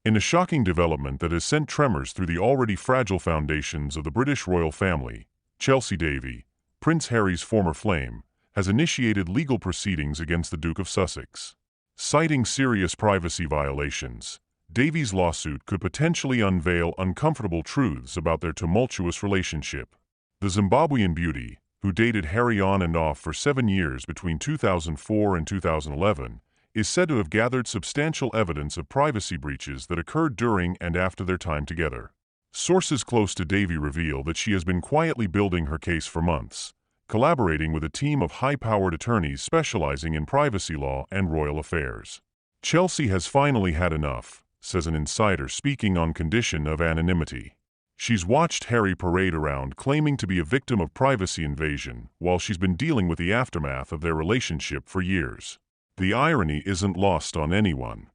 In a shocking development that has sent tremors through the already fragile foundations of the British royal family, Chelsy Davy, Prince Harry's former flame, has initiated legal proceedings against the Duke of Sussex. Citing serious privacy violations, Davy's lawsuit could potentially unveil uncomfortable truths about their tumultuous relationship. The Zimbabwean beauty, who dated Harry on and off for 7 years between 2004 and 2011, is said to have gathered substantial evidence of privacy breaches that occurred during and after their time together. Sources close to Davy reveal that she has been quietly building her case for months, collaborating with a team of high-powered attorneys specializing in privacy law and royal affairs. Chelsy has finally had enough, says an insider speaking on condition of anonymity. She's watched Harry parade around claiming to be a victim of privacy invasion while she's been dealing with the aftermath of their relationship for years. The irony isn't lost on anyone.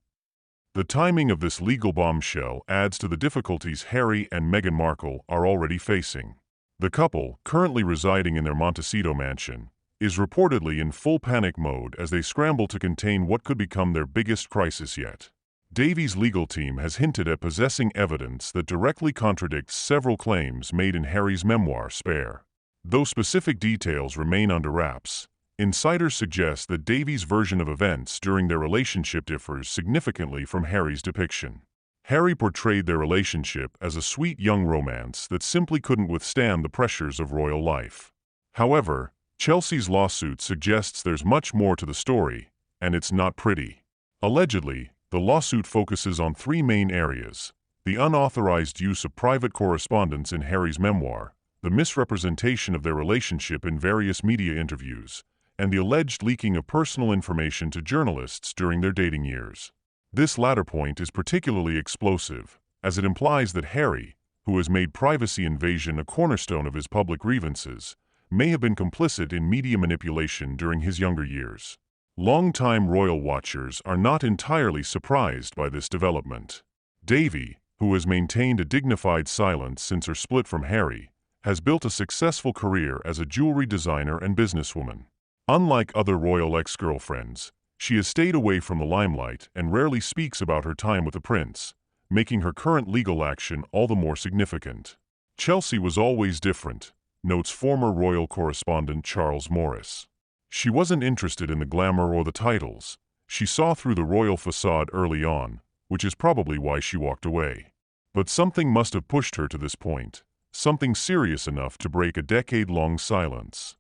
The timing of this legal bombshell adds to the difficulties Harry and Meghan Markle are already facing. The couple, currently residing in their Montecito mansion, is reportedly in full panic mode as they scramble to contain what could become their biggest crisis yet. Davy's legal team has hinted at possessing evidence that directly contradicts several claims made in Harry's memoir Spare. Though specific details remain under wraps, insiders suggest that Davy's version of events during their relationship differs significantly from Harry's depiction. Harry portrayed their relationship as a sweet young romance that simply couldn't withstand the pressures of royal life. However, Chelsy's lawsuit suggests there's much more to the story, and it's not pretty. Allegedly, the lawsuit focuses on 3 main areas: the unauthorized use of private correspondence in Harry's memoir, the misrepresentation of their relationship in various media interviews, and the alleged leaking of personal information to journalists during their dating years. This latter point is particularly explosive, as it implies that Harry, who has made privacy invasion a cornerstone of his public grievances, may have been complicit in media manipulation during his younger years. Longtime royal watchers are not entirely surprised by this development. Davy, who has maintained a dignified silence since her split from Harry, has built a successful career as a jewelry designer and businesswoman. Unlike other royal ex-girlfriends, she has stayed away from the limelight and rarely speaks about her time with the prince, making her current legal action all the more significant. Chelsy was always different, notes former royal correspondent Charles Morris. She wasn't interested in the glamour or the titles. She saw through the royal facade early on, which is probably why she walked away. But something must have pushed her to this point, something serious enough to break a decade-long silence.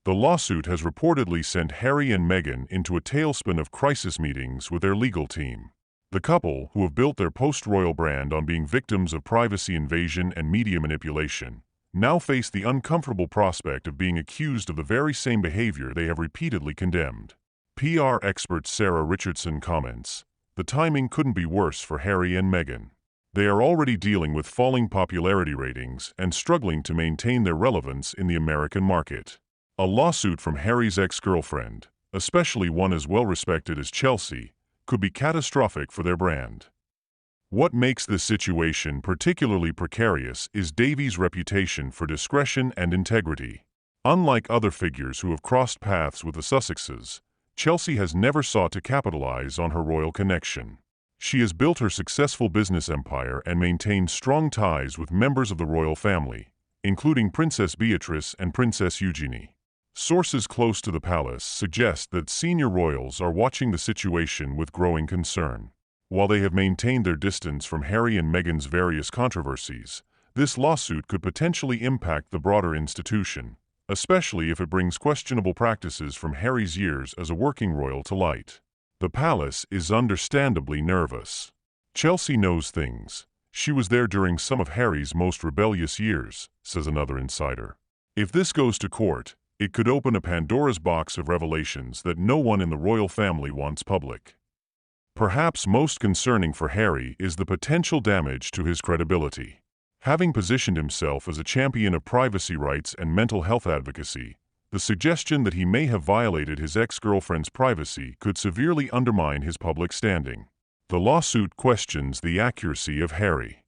The lawsuit has reportedly sent Harry and Meghan into a tailspin of crisis meetings with their legal team. The couple, who have built their post-royal brand on being victims of privacy invasion and media manipulation, now face the uncomfortable prospect of being accused of the very same behavior they have repeatedly condemned. PR expert Sarah Richardson comments, "The timing couldn't be worse for Harry and Meghan. They are already dealing with falling popularity ratings and struggling to maintain their relevance in the American market." A lawsuit from Harry's ex-girlfriend, especially one as well-respected as Chelsy, could be catastrophic for their brand. What makes this situation particularly precarious is Davy's reputation for discretion and integrity. Unlike other figures who have crossed paths with the Sussexes, Chelsy has never sought to capitalize on her royal connection. She has built her successful business empire and maintained strong ties with members of the royal family, including Princess Beatrice and Princess Eugenie. Sources close to the palace suggest that senior royals are watching the situation with growing concern. While they have maintained their distance from Harry and Meghan's various controversies, this lawsuit could potentially impact the broader institution, especially if it brings questionable practices from Harry's years as a working royal to light. The palace is understandably nervous. Chelsy knows things. She was there during some of Harry's most rebellious years, says another insider. If this goes to court, it could open a Pandora's box of revelations that no one in the royal family wants public. Perhaps most concerning for Harry is the potential damage to his credibility. Having positioned himself as a champion of privacy rights and mental health advocacy, the suggestion that he may have violated his ex-girlfriend's privacy could severely undermine his public standing. The lawsuit questions the accuracy of Harry.